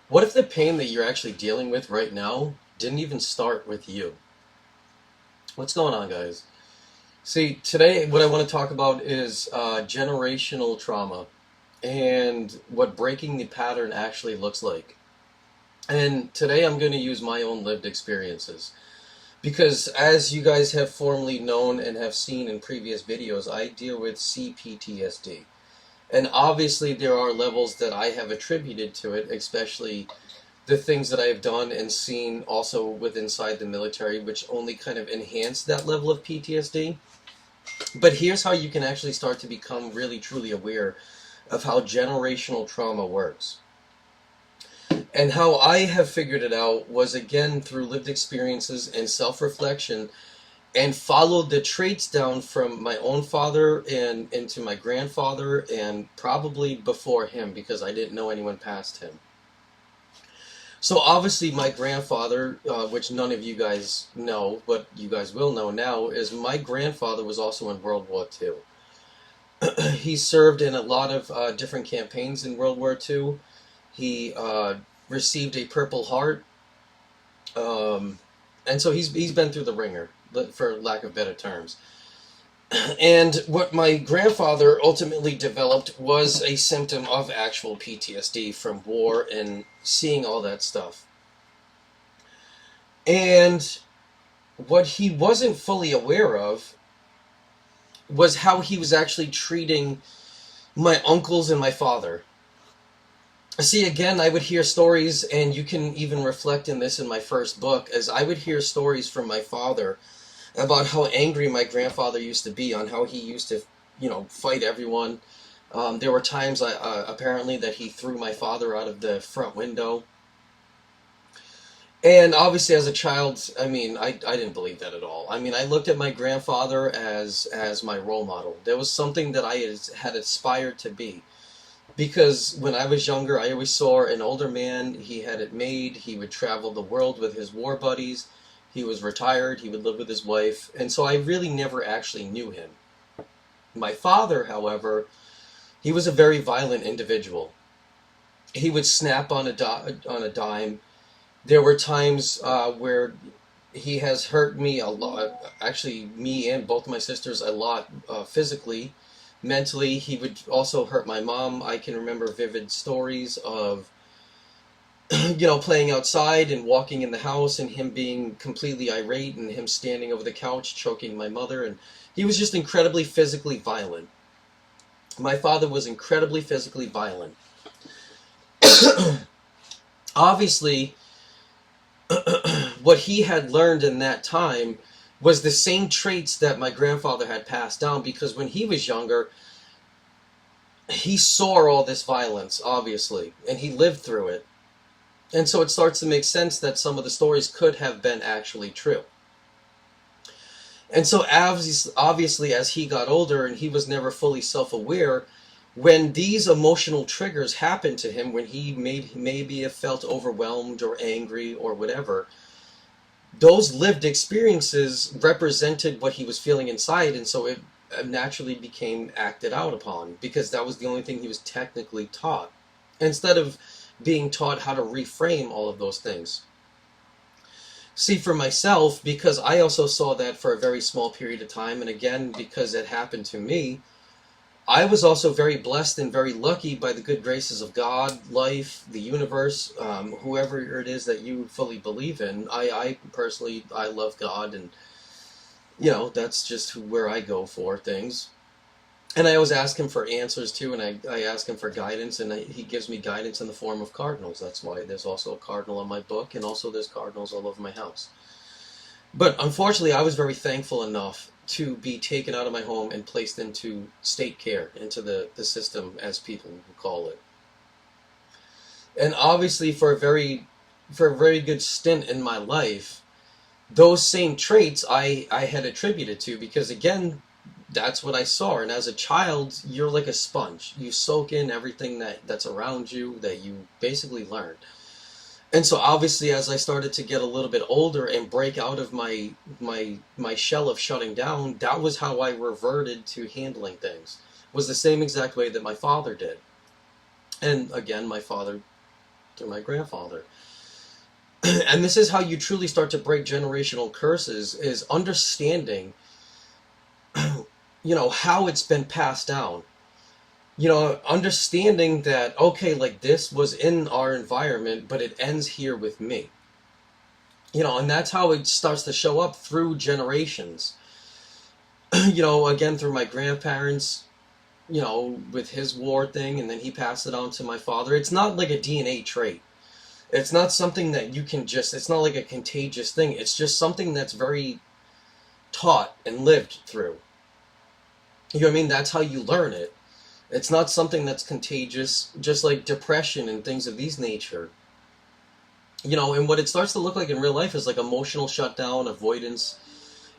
What if the pain that you're actually dealing with right now didn't even start with you? What's going on, guys? See, today what I want to talk about is generational trauma and what breaking the pattern actually looks like. And today I'm going to use my own lived experiences. Because as you guys have formerly known and have seen in previous videos, I deal with CPTSD. And obviously there are levels that I have attributed to it, especially the things that I have done and seen also with inside the military, which only kind of enhance that level of PTSD. But here's how you can actually start to become really truly aware of how generational trauma works. And how I have figured it out was, again, through lived experiences and self-reflection, and followed the traits down from my own father and into my grandfather, and probably before him, because I didn't know anyone past him. So obviously my grandfather, which none of you guys know, but you guys will know now, is my grandfather was also in World War II. He served in a lot of different campaigns in World War II. He received a Purple Heart, and so he's been through the ringer, for lack of better terms. And what my grandfather ultimately developed was a symptom of actual PTSD from war and seeing all that stuff. And what he wasn't fully aware of was how he was actually treating my uncles and my father. See, again, I would hear stories, and you can even reflect in this in my first book, as I would hear stories from my father about how angry my grandfather used to be, on how he used to, fight everyone. There were times, apparently, that he threw my father out of the front window. And obviously, as a child, I didn't believe that at all. I looked at my grandfather as my role model. There was something that I had aspired to be. Because when I was younger, I always saw an older man. He had it made. He would travel the world with his war buddies. He was retired. He would live with his wife. And so I really never actually knew him. My father, however, he was a very violent individual. He would snap on a dime. There were times where he has hurt me a lot. Actually, me and both my sisters a lot physically. Mentally, he would also hurt my mom. I can remember vivid stories of playing outside and walking in the house and him being completely irate and him standing over the couch choking my mother. And he was just incredibly physically violent. My father was incredibly physically violent. Obviously, what he had learned in that time was the same traits that my grandfather had passed down, because when he was younger, he saw all this violence, obviously, and he lived through it. And so it starts to make sense that some of the stories could have been actually true. And so obviously as he got older and he was never fully self-aware, when these emotional triggers happened to him, when he maybe have felt overwhelmed or angry or whatever, those lived experiences represented what he was feeling inside, and so it naturally became acted out upon, because that was the only thing he was technically taught, instead of being taught how to reframe all of those things. See, for myself, because I also saw that for a very small period of time, and again, because it happened to me, I was also very blessed and very lucky by the good graces of God, life, the universe, whoever it is that you fully believe in. I personally, I love God, and, that's just where I go for things. And I always ask him for answers, too, and I ask him for guidance, and he gives me guidance in the form of cardinals. That's why there's also a cardinal on my book, and also there's cardinals all over my house. But unfortunately, I was very thankful enough to be taken out of my home and placed into state care, into the system, as people would call it. And obviously, for a very good stint in my life, those same traits I had attributed to, because again, that's what I saw. And as a child, you're like a sponge. You soak in everything that's around you, that you basically learn. And so obviously, as I started to get a little bit older and break out of my shell of shutting down, that was how I reverted to handling things. Was the same exact way that my father did. And again, my father through my grandfather. And this is how you truly start to break generational curses, is understanding, how it's been passed down. Understanding that, okay, like this was in our environment, but it ends here with me. And that's how it starts to show up through generations. Again, through my grandparents, with his war thing, and then he passed it on to my father. It's not like a DNA trait. It's not something that you can it's not like a contagious thing. It's just something that's very taught and lived through. You know what I mean? That's how you learn it. It's not something that's contagious, just like depression and things of these nature. And what it starts to look like in real life is like emotional shutdown, avoidance.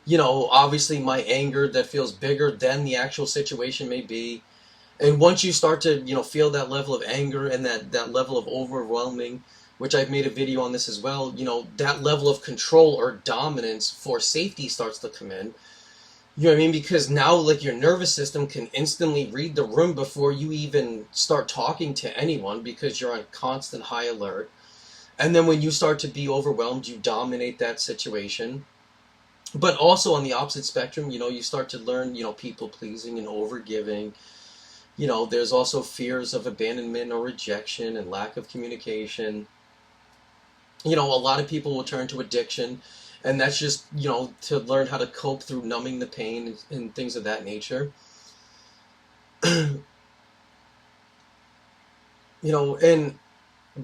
Obviously my anger that feels bigger than the actual situation may be. And once you start to, feel that level of anger and that level of overwhelming, which I've made a video on this as well, that level of control or dominance for safety starts to come in. You know what I mean? Because now, like, your nervous system can instantly read the room before you even start talking to anyone, because you're on constant high alert. And then when you start to be overwhelmed, you dominate that situation. But also on the opposite spectrum, you start to learn, people pleasing and overgiving. There's also fears of abandonment or rejection and lack of communication. A lot of people will turn to addiction, and that's just, to learn how to cope through numbing the pain and things of that nature. And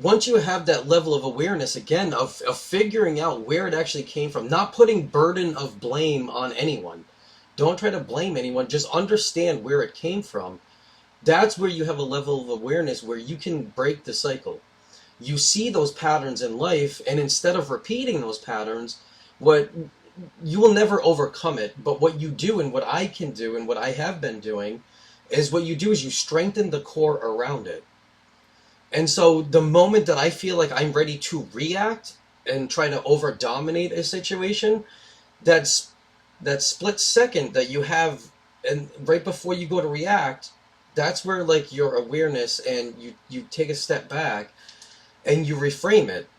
once you have that level of awareness, again, of figuring out where it actually came from, not putting burden of blame on anyone. Don't try to blame anyone, just understand where it came from. That's where you have a level of awareness where you can break the cycle. You see those patterns in life, and instead of repeating those patterns, you will never overcome it. But what you do, and what I can do, and what I have been doing, is what you do is you strengthen the core around it. And so the moment that I feel like I'm ready to react and try to over-dominate a situation, that split second that you have, and right before you go to react, that's where, like, your awareness, and you take a step back and you reframe it.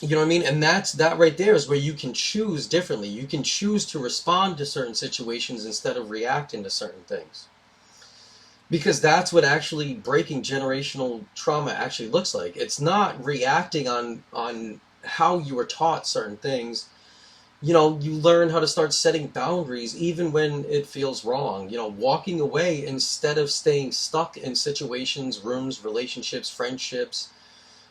You know what I mean? And that right there is where you can choose differently. You can choose to respond to certain situations instead of reacting to certain things. Because that's what actually breaking generational trauma actually looks like. It's not reacting on how you were taught certain things. You learn how to start setting boundaries even when it feels wrong. Walking away instead of staying stuck in situations, rooms, relationships, friendships,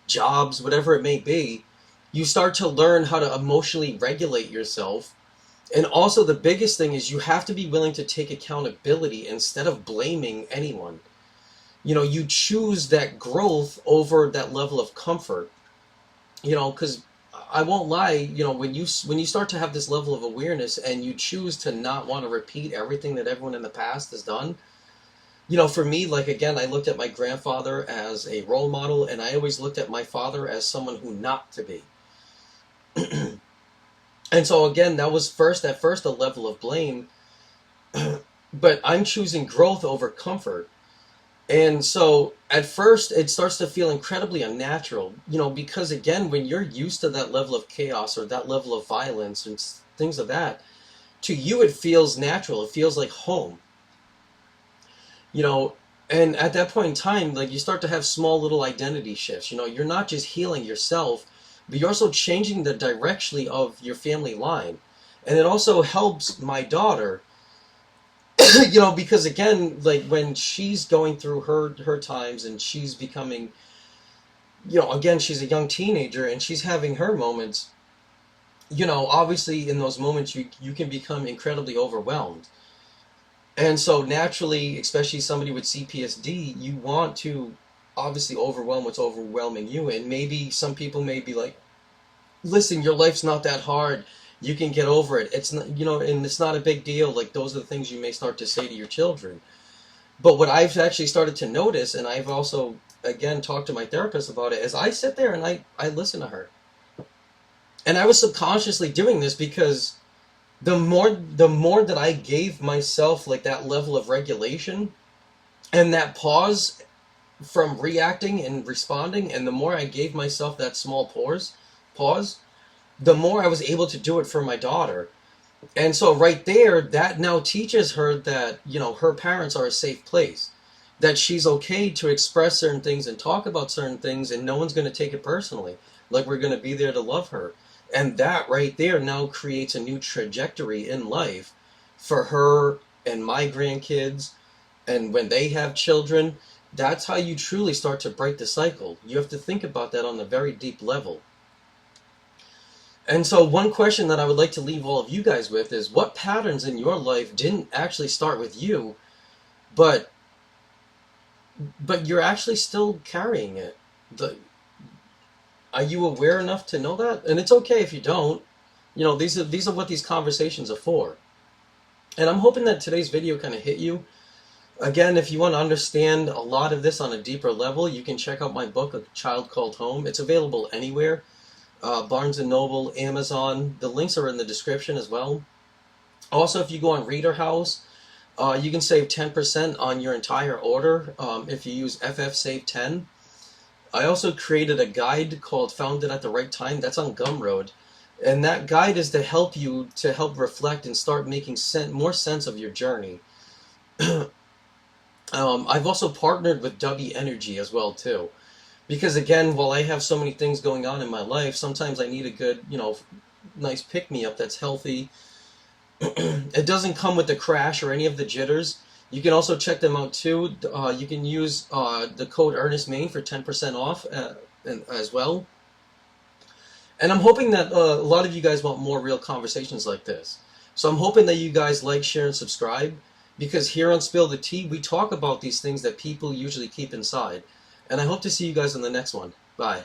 jobs, whatever it may be. You start to learn how to emotionally regulate yourself. And also the biggest thing is you have to be willing to take accountability instead of blaming anyone. You choose that growth over that level of comfort. Because I won't lie, when you start to have this level of awareness and you choose to not want to repeat everything that everyone in the past has done, for me, like, again, I looked at my grandfather as a role model, and I always looked at my father as someone who not to be. And so again, that was at first a level of blame, but I'm choosing growth over comfort. And so at first it starts to feel incredibly unnatural, because again, when you're used to that level of chaos or that level of violence and things of that, to you it feels natural. It feels like home. And at that point in time, like, you start to have small little identity shifts. You're not just healing yourself, but you're also changing the direction of your family line. And it also helps my daughter, because again, like, when she's going through her times and she's becoming, again, she's a young teenager and she's having her moments, obviously in those moments you can become incredibly overwhelmed. And so naturally, especially somebody with CPSD, you want to obviously overwhelm what's overwhelming you. And maybe some people may be like, listen, your life's not that hard. You can get over it. It's not, and it's not a big deal. Like, those are the things you may start to say to your children. But what I've actually started to notice, and I've also, again, talked to my therapist about it, is I sit there and I listen to her. And I was subconsciously doing this because the more that I gave myself, like, that level of regulation and that pause, from reacting and responding, and the more I gave myself that small pause, the more I was able to do it for my daughter. And so right there, that now teaches her that, you know, her parents are a safe place, that she's okay to express certain things and talk about certain things, and no one's going to take it personally. Like, we're going to be there to love her. And that right there now creates a new trajectory in life for her and my grandkids. And when they have children, that's how you truly start to break the cycle. You have to think about that on a very deep level. And so one question that I would like to leave all of you guys with is, what patterns in your life didn't actually start with you, but you're actually still carrying it? Are you aware enough to know that? And it's okay if you don't. You know, these are what these conversations are for. And I'm hoping that today's video kind of hit you. Again, if you want to understand a lot of this on a deeper level, you can check out my book, A Child Called Home. It's available anywhere. Barnes & Noble, Amazon. The links are in the description as well. Also, if you go on ReaderHouse, you can save 10% on your entire order if you use FFSave10. I also created a guide called Found It at the Right Time. That's on Gumroad. And that guide is to help you to help reflect and start making more sense of your journey. I've also partnered with Dubby Energy as well, too. Because again, while I have so many things going on in my life, sometimes I need a good, you know, nice pick-me-up that's healthy. It doesn't come with the crash or any of the jitters. You can also check them out too. You can use the code EarnestMain for 10% off as well. And I'm hoping that a lot of you guys want more real conversations like this. So I'm hoping that you guys like, share, and subscribe. Because here on Spill the Tea, we talk about these things that people usually keep inside. And I hope to see you guys in the next one. Bye.